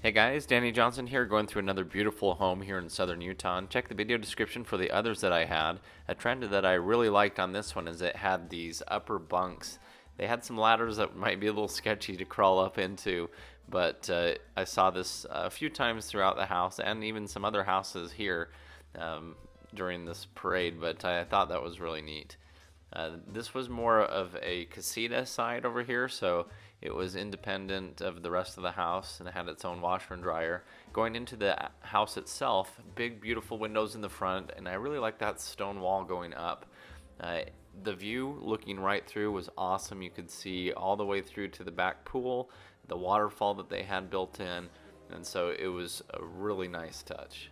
Hey guys, Danny Johnson here, going through another beautiful home here in southern Utah. And check the video description for the others that I had. A trend that I really liked on this one is it had these upper bunks. They had some ladders that might be a little sketchy to crawl up into, but I saw this a few times throughout the house and even some other houses here during this parade, but I thought that was really neat. This was more of a casita side over here, so it was independent of the rest of the house and it had its own washer and dryer. Going into the house itself, big beautiful windows in the front, and I really like that stone wall going up. The view looking right through was awesome. You could see all the way through to the back pool, the waterfall that they had built in, and so it was a really nice touch.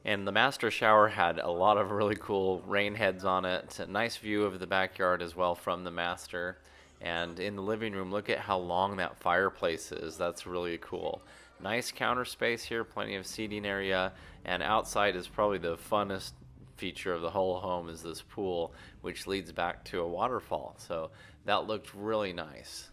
And the master shower had a lot of really cool rain heads on it. A nice view of the backyard as well from the master. And in the living room, look at how long that fireplace is. That's really cool. Nice counter space here, plenty of seating area. And outside is probably the funnest feature of the whole home is this pool, which leads back to a waterfall. So that looked really nice.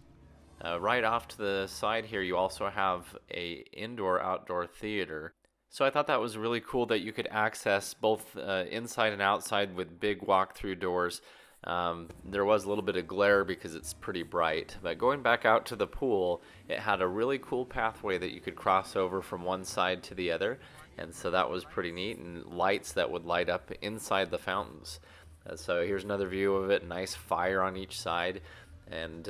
Right off to the side here, you also have a indoor-outdoor theater. So I thought that was really cool that you could access both inside and outside with big walk-through doors. There was a little bit of glare because it's pretty bright, but going back out to the pool, it had a really cool pathway that you could cross over from one side to the other, and so that was pretty neat, and lights that would light up inside the fountains. So here's another view of it, nice fire on each side, and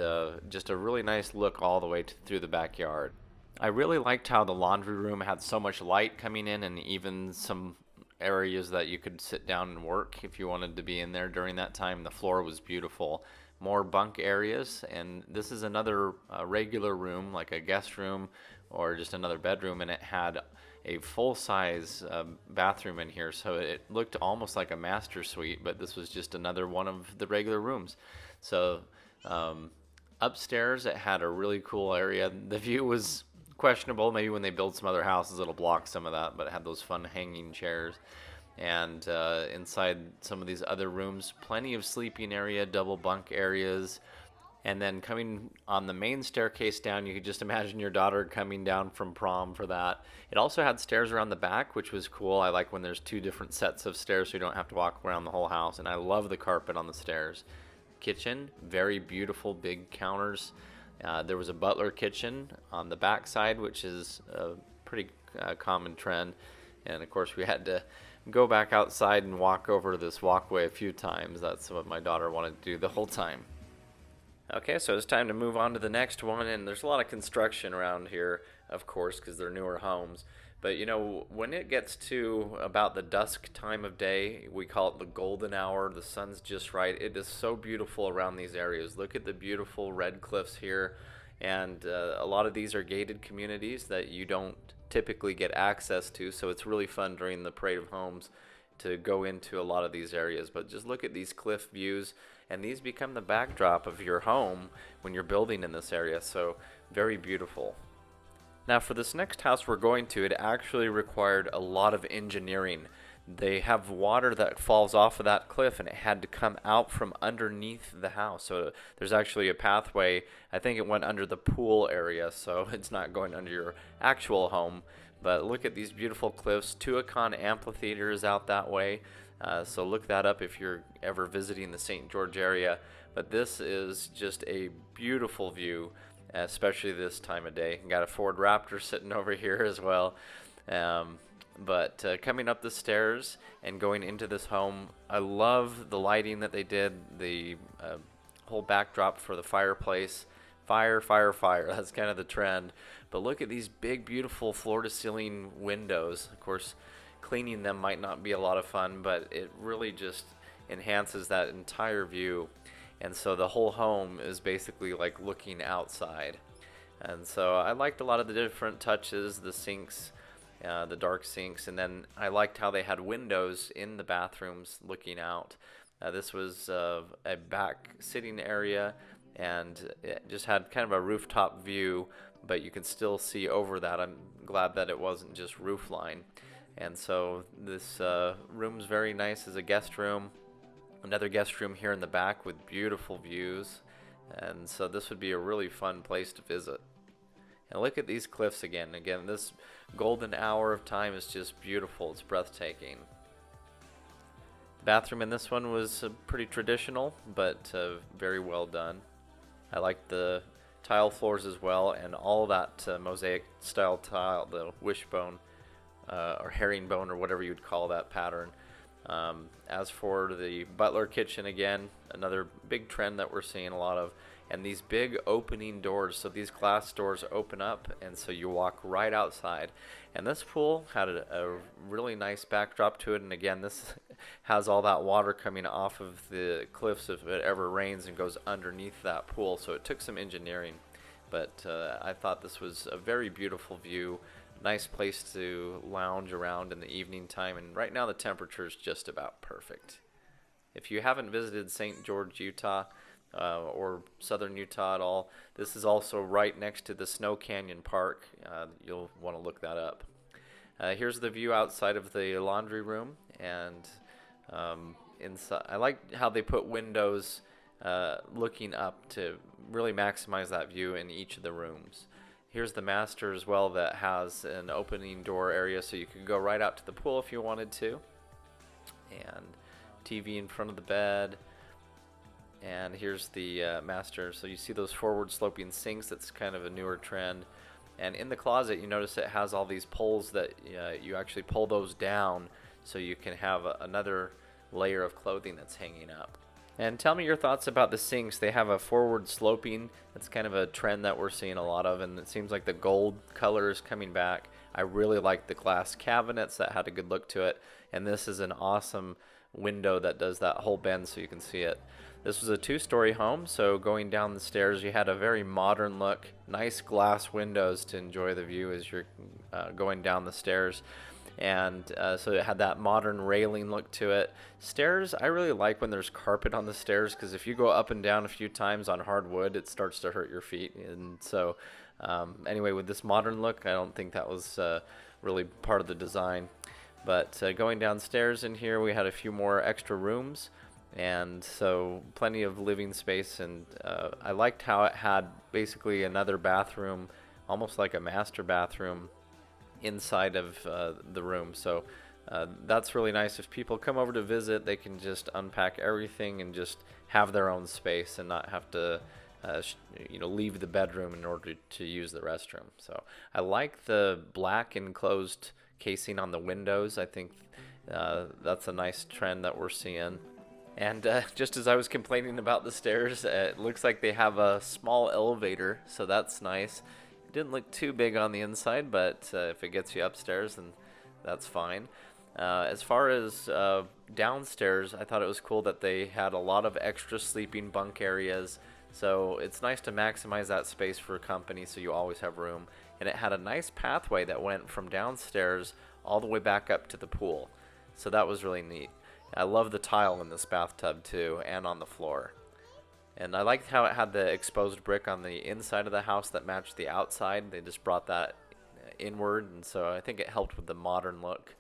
just a really nice look all the way through the backyard. I really liked how the laundry room had so much light coming in, and even some areas that you could sit down and work if you wanted to be in there during that time. The floor was beautiful. More bunk areas, and this is another regular room, like a guest room or just another bedroom, and it had a full-size bathroom in here, so it looked almost like a master suite, but this was just another one of the regular rooms. So upstairs, it had a really cool area. The view was questionable. Maybe when they build some other houses, it'll block some of that, but it had those fun hanging chairs. And inside some of these other rooms, plenty of sleeping area, double bunk areas. And then coming on the main staircase down, you could just imagine your daughter coming down from prom for that. It also had stairs around the back, which was cool. I like when there's two different sets of stairs so you don't have to walk around the whole house. And I love the carpet on the stairs. Kitchen, very beautiful, big counters. There was a butler kitchen on the back side, which is a pretty common trend. And of course, we had to go back outside and walk over this walkway a few times. That's what my daughter wanted to do the whole time. Okay, so it's time to move on to the next one. And there's a lot of construction around here, of course, because they're newer homes. But you know, when it gets to about the dusk time of day, we call it the golden hour, the sun's just right. It is so beautiful around these areas. Look at the beautiful red cliffs here. And a lot of these are gated communities that you don't typically get access to. So it's really fun during the Parade of Homes to go into a lot of these areas. But just look at these cliff views. And these become the backdrop of your home when you're building in this area. So very beautiful. Now for this next house we're going to, it actually required a lot of engineering. They have water that falls off of that cliff and it had to come out from underneath the house. So there's actually a pathway. I think it went under the pool area, so it's not going under your actual home. But look at these beautiful cliffs. Tuacahn Amphitheater is out that way. So look that up if you're ever visiting the St. George area. But this is just a beautiful view, especially this time of day. Got a Ford Raptor sitting over here as well. But coming up the stairs and going into this home, I love the lighting that they did, the whole backdrop for the fireplace. Fire, fire, fire. That's kind of the trend. But look at these big, beautiful floor-to-ceiling windows. Of course, cleaning them might not be a lot of fun, but it really just enhances that entire view. And so the whole home is basically like looking outside. And so I liked a lot of the different touches, the sinks, the dark sinks, and then I liked how they had windows in the bathrooms looking out. This was a back sitting area, and it just had kind of a rooftop view, but you could still see over that. I'm glad that it wasn't just roof line. And so this room's very nice as a guest room. Another guest room here in the back with beautiful views, and so this would be a really fun place to visit. And look at these cliffs again. Again, this golden hour of time is just beautiful. It's breathtaking. The bathroom in this one was pretty traditional, but very well done. I like the tile floors as well, and all that mosaic style tile, the wishbone or herringbone or whatever you'd call that pattern. As for the butler kitchen, again, another big trend that we're seeing a lot of, and these big opening doors. So these glass doors open up, and so you walk right outside. And this pool had a really nice backdrop to it, and again, this has all that water coming off of the cliffs if it ever rains and goes underneath that pool. So it took some engineering, but I thought this was a very beautiful view. Nice place to lounge around in the evening time, and right now the temperature is just about perfect. If you haven't visited St. George, Utah, or southern Utah at all, this is also right next to the Snow Canyon Park. You'll want to look that up. Here's the view outside of the laundry room, and inside, I like how they put windows looking up to really maximize that view in each of the rooms. Here's the master as well, that has an opening door area, so you could go right out to the pool if you wanted to. And TV in front of the bed. And here's the master. So you see those forward sloping sinks. That's kind of a newer trend. And in the closet, you notice it has all these poles that you actually pull those down so you can have another layer of clothing that's hanging up. And tell me your thoughts about the sinks. They have a forward sloping. That's kind of a trend that we're seeing a lot of, and it seems like the gold color is coming back. I really like the glass cabinets that had a good look to it, and this is an awesome window that does that whole bend so you can see it. This was a 2-story home, so going down the stairs you had a very modern look, nice glass windows to enjoy the view as you're going down the stairs. And so it had that modern railing look to it. Stairs, I really like when there's carpet on the stairs, because if you go up and down a few times on hardwood, it starts to hurt your feet. And so anyway, with this modern look, I don't think that was really part of the design. But going downstairs in here, we had a few more extra rooms, and so plenty of living space. And I liked how it had basically another bathroom, almost like a master bathroom, inside of the room. So that's really nice. If people come over to visit, they can just unpack everything and just have their own space and not have to leave the bedroom in order to use the restroom. So I like the black enclosed casing on the windows. I think that's a nice trend that we're seeing. And just as I was complaining about the stairs, it looks like they have a small elevator, so that's nice. Didn't look too big on the inside, but if it gets you upstairs, then that's fine. As far as downstairs, I thought it was cool that they had a lot of extra sleeping bunk areas. So it's nice to maximize that space for company, so you always have room. And it had a nice pathway that went from downstairs all the way back up to the pool. So that was really neat. I love the tile in this bathtub too, and on the floor. And I liked how it had the exposed brick on the inside of the house that matched the outside. They just brought that inward, and so I think it helped with the modern look.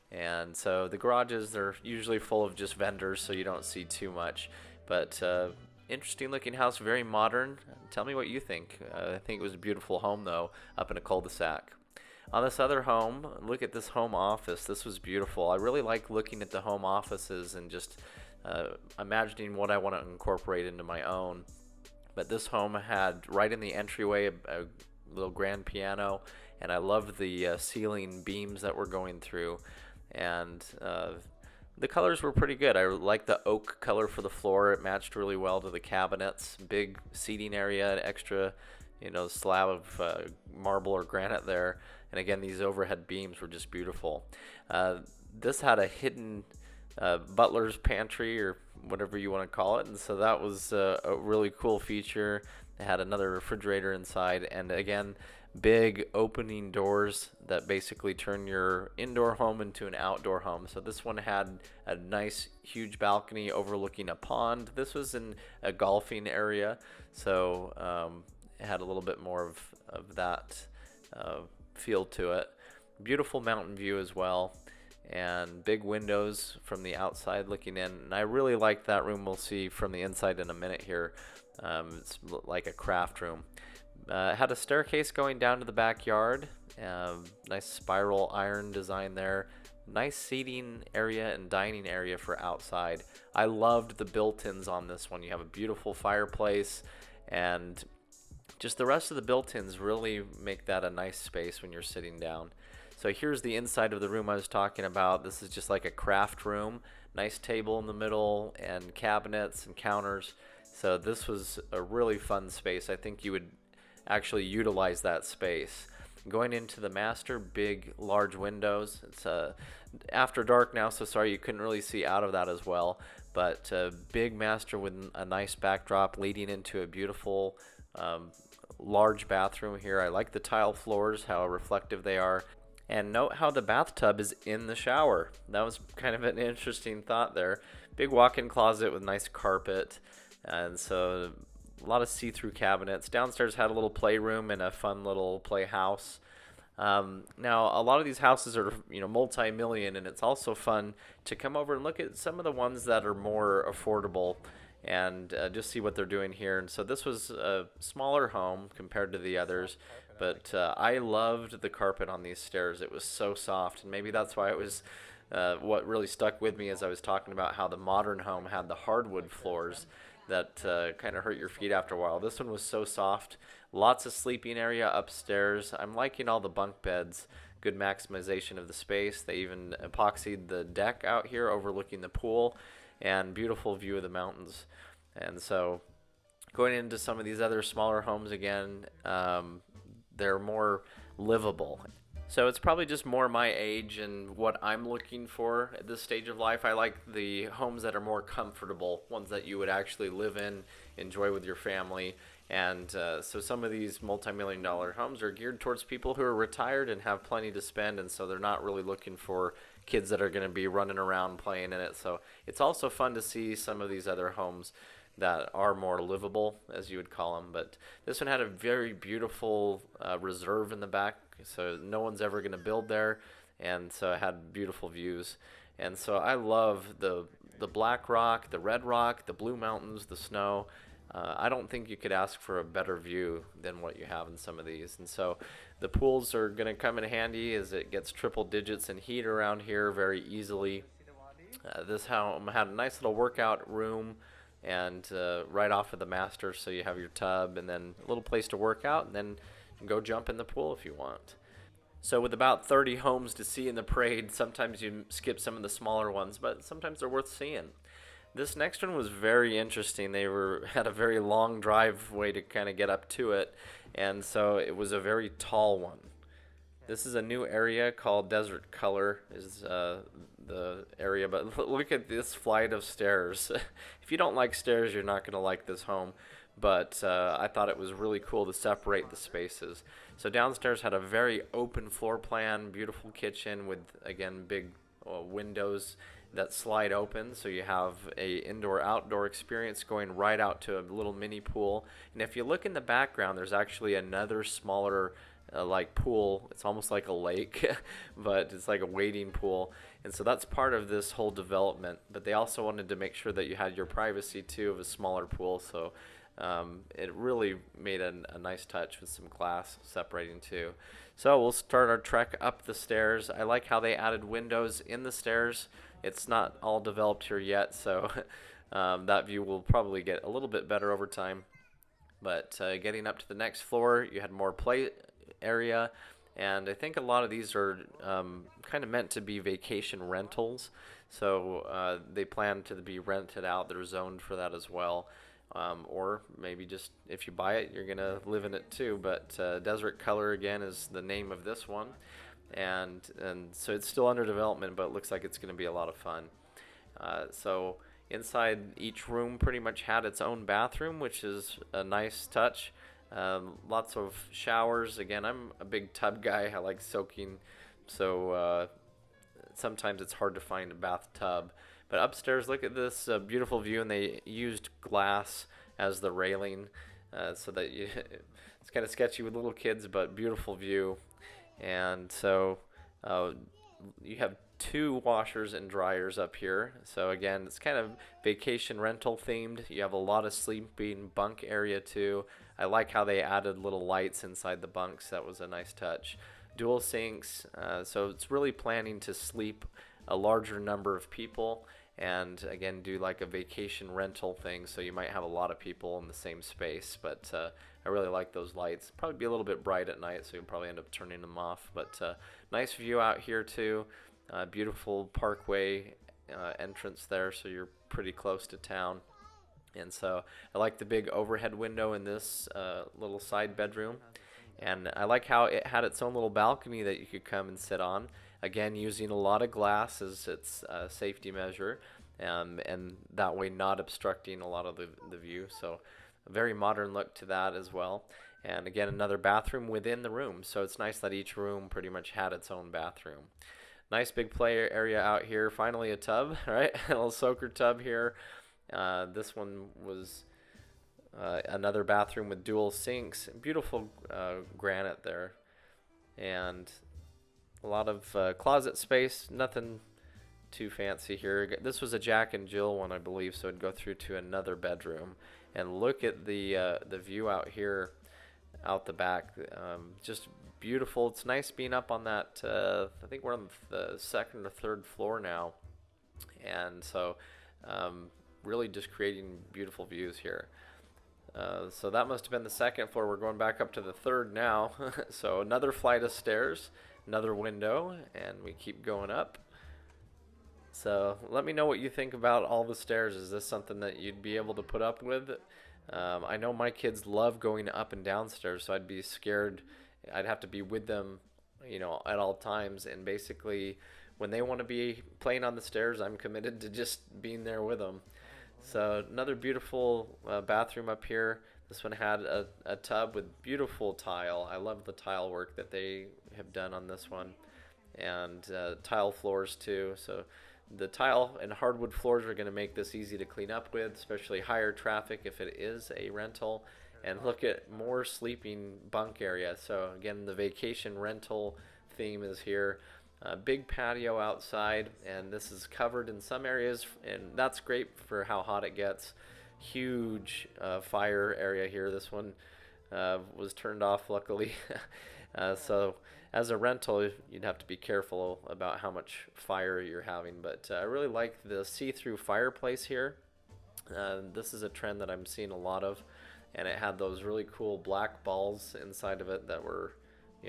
And so the garages, they're usually full of just vendors, so you don't see too much. But interesting looking house, very modern. Tell me what you think. I think it was a beautiful home, though, up in a cul-de-sac. On this other home, look at this home office. This was beautiful. I really like looking at the home offices and just imagining what I want to incorporate into my own. But this home had right in the entryway a little grand piano, and I loved the ceiling beams that were going through. And the colors were pretty good. I liked the oak color for the floor. It matched really well to the cabinets. Big seating area, extra slab of marble or granite there. And again, these overhead beams were just beautiful. This had a hidden butler's pantry, or whatever you want to call it, and so that was a really cool feature. It had another refrigerator inside, and again, big opening doors that basically turn your indoor home into an outdoor home. So this one had a nice huge balcony overlooking a pond. This was in a golfing area, so it had a little bit more of that feel to it. Beautiful mountain view as well, and big windows from the outside looking in. And I really like that room. We'll see from the inside in a minute here. It's like a craft room. It had a staircase going down to the backyard. Nice spiral iron design there. Nice seating area and dining area for outside. I loved the built-ins on this one. You have a beautiful fireplace, and just the rest of the built-ins really make that a nice space when you're sitting down. So here's the inside of the room I was talking about. This is just like a craft room. Nice table in the middle and cabinets and counters. So this was a really fun space. I think you would actually utilize that space. Going into the master, big, large windows. It's after dark now, so sorry you couldn't really see out of that as well. But big master with a nice backdrop leading into a beautiful large bathroom here. I like the tile floors, how reflective they are. And note how the bathtub is in the shower. That was kind of an interesting thought there. Big walk-in closet with nice carpet. And so a lot of see-through cabinets. Downstairs had a little playroom and a fun little playhouse. Now, a lot of these houses are, multi-million, and it's also fun to come over and look at some of the ones that are more affordable and just see what they're doing here. And so this was a smaller home compared to the others, but I loved the carpet on these stairs. It was so soft, and maybe that's why it was what really stuck with me as I was talking about how the modern home had the hardwood floors that kind of hurt your feet after a while. This one was so soft. Lots of sleeping area upstairs. I'm liking all the bunk beds. Good maximization of the space. They even epoxied the deck out here overlooking the pool, and beautiful view of the mountains. And so going into some of these other smaller homes again, they're more livable. So it's probably just more my age and what I'm looking for at this stage of life. I like the homes that are more comfortable, ones that you would actually live in, enjoy with your family. And so some of these multi-million-dollar homes are geared towards people who are retired and have plenty to spend, and so they're not really looking for kids that are going to be running around playing in it. So it's also fun to see some of these other homes that are more livable, as you would call them. But this one had a very beautiful reserve in the back, so no one's ever going to build there, and so it had beautiful views. And so I love the black rock, the red rock, the blue mountains, the snow. I don't think you could ask for a better view than what you have in some of these. And so the pools are going to come in handy as it gets triple digits in heat around here very easily. This home had a nice little workout room and right off of the master, so you have your tub and then a little place to work out, and then go jump in the pool if you want. So with about 30 homes to see in the parade, sometimes you skip some of the smaller ones, but sometimes they're worth seeing. This next one was very interesting. They had a very long driveway to kind of get up to it, and so it was a very tall one. This is a new area called Desert Color is the area, but look at this flight of stairs. If you don't like stairs, you're not going to like this home, but I thought it was really cool to separate the spaces. So downstairs had a very open floor plan, beautiful kitchen with, again, big windows that slide open, so you have a indoor-outdoor experience going right out to a little mini pool. And if you look in the background, there's actually another smaller like pool. It's almost like a lake, but it's like a wading pool. And so that's part of this whole development. But they also wanted to make sure that you had your privacy too of a smaller pool. So it really made a nice touch with some glass separating too. So we'll start our trek up the stairs. I like how they added windows in the stairs. It's not all developed here yet, so that view will probably get a little bit better over time. But getting up to the next floor, you had more play area, and I think a lot of these are kind of meant to be vacation rentals, so they plan to be rented out. They're zoned for that as well, or maybe just if you buy it, you're gonna live in it too. But Desert Color again is the name of this one, and so it's still under development, but it looks like it's going to be a lot of fun. So inside each room pretty much had its own bathroom, which is a nice touch. Lots of showers. Again, I'm a big tub guy. I like soaking, so sometimes it's hard to find a bathtub. But upstairs, look at this beautiful view, and they used glass as the railing, so that it's kind of sketchy with little kids, but beautiful view. And so you have 2 washers and dryers up here. So again, it's kind of vacation rental themed. You have a lot of sleeping bunk area too. I like how they added little lights inside the bunks. That was a nice touch. Dual sinks, so it's really planning to sleep a larger number of people, and again do like a vacation rental thing, so you might have a lot of people in the same space. But I really like those lights. Probably be a little bit bright at night, so you'll probably end up turning them off. But nice view out here too. Beautiful parkway entrance there, so you're pretty close to town. And so I like the big overhead window in this little side bedroom. And I like how it had its own little balcony that you could come and sit on. Again, using a lot of glass as its safety measure, and that way not obstructing a lot of the view. So a very modern look to that as well. And again, another bathroom within the room. So it's nice that each room pretty much had its own bathroom. Nice big play area out here. Finally a tub, right? A little soaker tub here. This one was another bathroom with dual sinks. Beautiful granite there. And a lot of closet space. Nothing too fancy here. This was a Jack and Jill one, I believe, so it'd go through to another bedroom. And look at the view out here, out the back. Just beautiful. It's nice being up on that. I think we're on the second or third floor now, and so really just creating beautiful views here. So that must have been the second floor. We're going back up to the third now. So another flight of stairs, another window, and we keep going up. So let me know what you think about all the stairs. Is this something that you'd be able to put up with? I know my kids love going up and down stairs, so I'd be scared. I'd have to be with them, at all times. And basically, when they want to be playing on the stairs, I'm committed to just being there with them. So another beautiful bathroom up here. This one had a tub with beautiful tile. I love the tile work that they have done on this one, and tile floors too. So the tile and hardwood floors are going to make this easy to clean up with, especially higher traffic if it is a rental. And look at more sleeping bunk area. So again, the vacation rental theme is here. Big patio outside, and this is covered in some areas, and that's great for how hot it gets. Huge fire area here. This one was turned off, luckily. So as a rental, you'd have to be careful about how much fire you're having. But I really like the see-through fireplace here. This is a trend that I'm seeing a lot of, and it had those really cool black balls inside of it that were,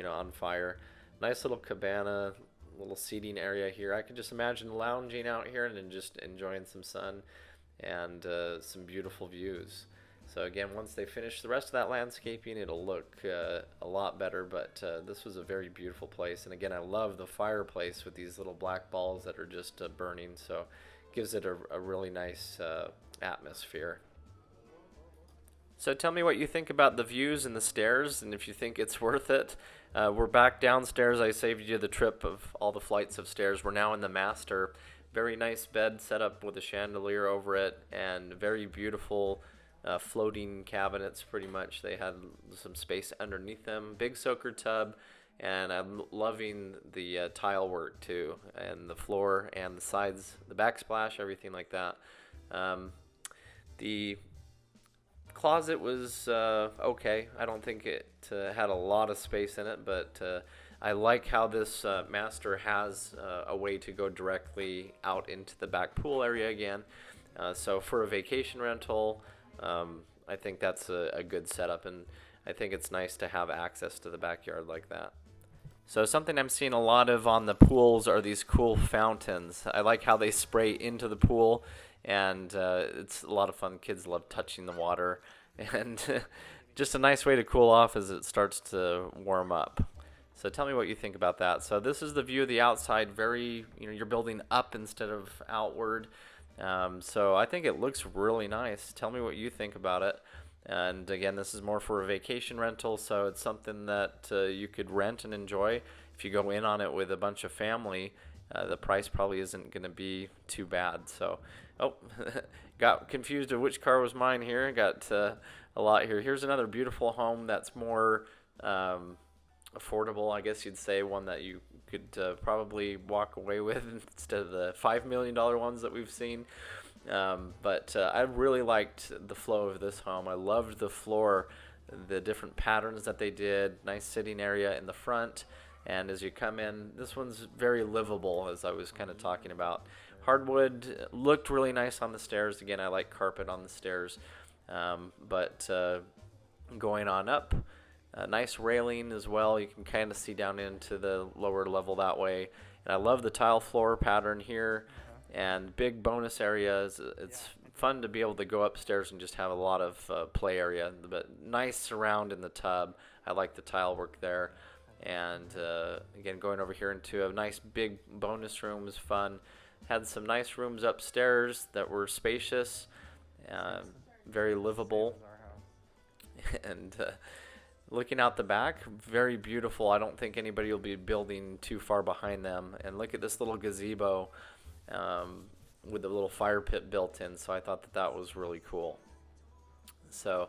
on fire. Nice little cabana, little seating area here. I could just imagine lounging out here and then just enjoying some sun and some beautiful views. So again, once they finish the rest of that landscaping, it'll look a lot better. But this was a very beautiful place. And again, I love the fireplace with these little black balls that are just burning. So it gives it a really nice atmosphere. So tell me what you think about the views and the stairs, and if you think it's worth it. We're back downstairs. I saved you the trip of all the flights of stairs. We're now in the master. Very nice bed set up with a chandelier over it, and very beautiful floating cabinets pretty much. They had some space underneath them. Big soaker tub, and I'm loving the tile work too, and the floor and the sides, the backsplash, everything like that. The closet was okay. I don't think it had a lot of space in it, but I like how this master has a way to go directly out into the back pool area again. So for a vacation rental, I think that's a good setup, and I think it's nice to have access to the backyard like that. So something I'm seeing a lot of on the pools are these cool fountains. I like how they spray into the pool, and it's a lot of fun. Kids love touching the water, and just a nice way to cool off as it starts to warm up. So tell me what you think about that. So this is the view of the outside. Very, you're building up instead of outward. So I think it looks really nice. Tell me what you think about it. And again, this is more for a vacation rental, so it's something that you could rent and enjoy. If you go in on it with a bunch of family, the price probably isn't going to be too bad. So, got confused of which car was mine here. Got a lot here. Here's another beautiful home that's more affordable, I guess you'd say, one that you could probably walk away with instead of the $5 million ones that we've seen. But I really liked the flow of this home. I loved the floor, the different patterns that they did, nice sitting area in the front. And as you come in, this one's very livable, as I was kind of talking about. Hardwood looked really nice on the stairs. Again, I like carpet on the stairs. But going on up, a nice railing as well. You can kind of see down into the lower level that way. And I love the tile floor pattern here. And big bonus areas. It's fun to be able to go upstairs and just have a lot of play area. But nice surround in the tub. I like the tile work there. And again, going over here into a nice big bonus room was fun. Had some nice rooms upstairs that were spacious, very livable. And looking out the back, very beautiful. I don't think anybody will be building too far behind them. And look at this little gazebo with the little fire pit built in. So I thought that that was really cool. So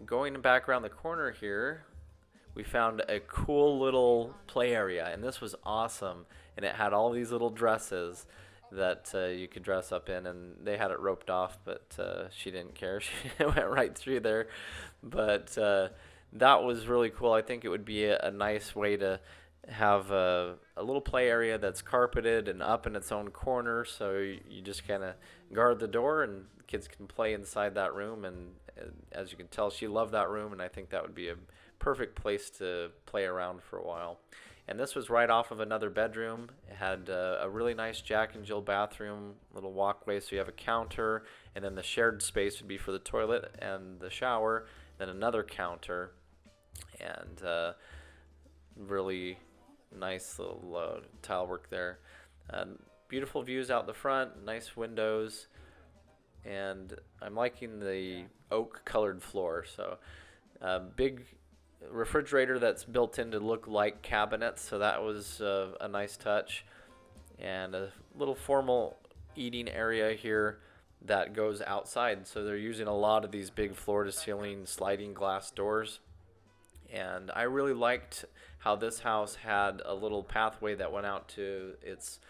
going back around the corner here, we found a cool little play area, and this was awesome. And it had all these little dresses that you could dress up in, and they had it roped off, but she didn't care. She went right through there. But that was really cool. I think it would be a nice way to have a little play area that's carpeted and up in its own corner, so you just kind of guard the door and kids can play inside that room. And as you can tell, she loved that room, and I think that would be a perfect place to play around for a while. And this was right off of another bedroom. It had a really nice Jack and Jill bathroom, little walkway, so you have a counter, and then the shared space would be for the toilet and the shower, then another counter, and really nice little tile work there. Beautiful views out the front, nice windows, and I'm liking the oak colored floor. So big refrigerator that's built in to look like cabinets, so that was a nice touch. And a little formal eating area here that goes outside, so they're using a lot of these big floor to ceiling sliding glass doors. And I really liked how this house had a little pathway that went out to its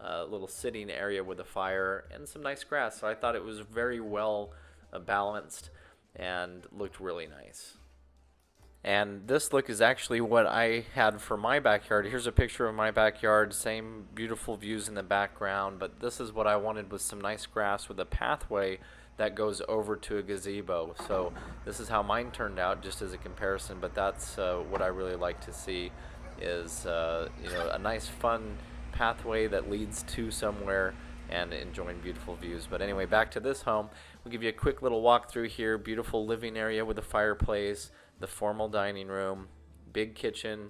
little sitting area with a fire and some nice grass. So I thought it was very well balanced and looked really nice. And this look is actually what I had for my backyard. Here's a picture of my backyard, same beautiful views in the background, but this is what I wanted, with some nice grass with a pathway that goes over to a gazebo. So this is how mine turned out, just as a comparison, but that's what I really like to see is a nice fun pathway that leads to somewhere and enjoying beautiful views. But anyway, back to this home. We'll give you a quick little walkthrough here. Beautiful living area with a fireplace, the formal dining room, big kitchen,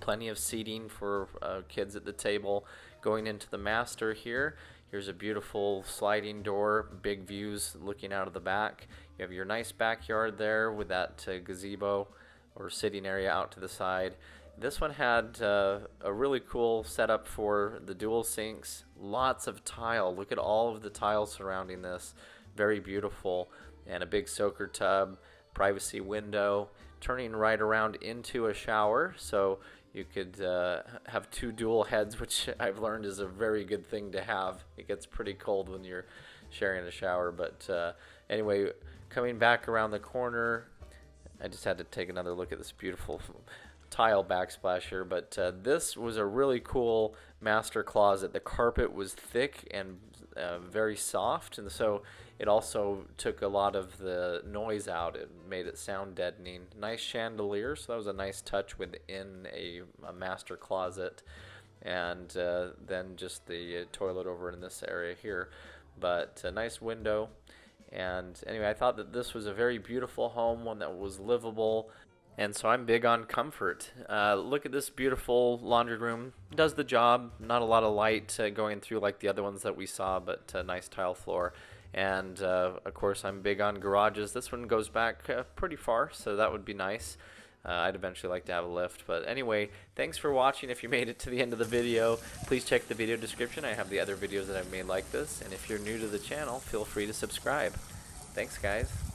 plenty of seating for kids at the table. Going into the master here, here's a beautiful sliding door, big views looking out of the back. You have your nice backyard there with that gazebo or sitting area out to the side. This one had a really cool setup for the dual sinks. Lots of tile. Look at all of the tile surrounding this. Very beautiful. And a big soaker tub, privacy window, turning right around into a shower. So you could have two dual heads, which I've learned is a very good thing to have. It gets pretty cold when you're sharing a shower. But anyway, coming back around the corner, I just had to take another look at this beautiful tile backsplash here, but this was a really cool master closet. The carpet was thick and very soft, and so it also took a lot of the noise out. It made it sound deadening. Nice chandelier, so that was a nice touch within a master closet. And then just the toilet over in this area here, but a nice window. And anyway, I thought that this was a very beautiful home, one that was livable. And so I'm big on comfort. Look at this beautiful laundry room. Does the job. Not a lot of light going through like the other ones that we saw, but a nice tile floor. And of course, I'm big on garages. This one goes back pretty far, so that would be nice. I'd eventually like to have a lift. But anyway, thanks for watching. If you made it to the end of the video, please check the video description. I have the other videos that I've made like this. And if you're new to the channel, feel free to subscribe. Thanks, guys.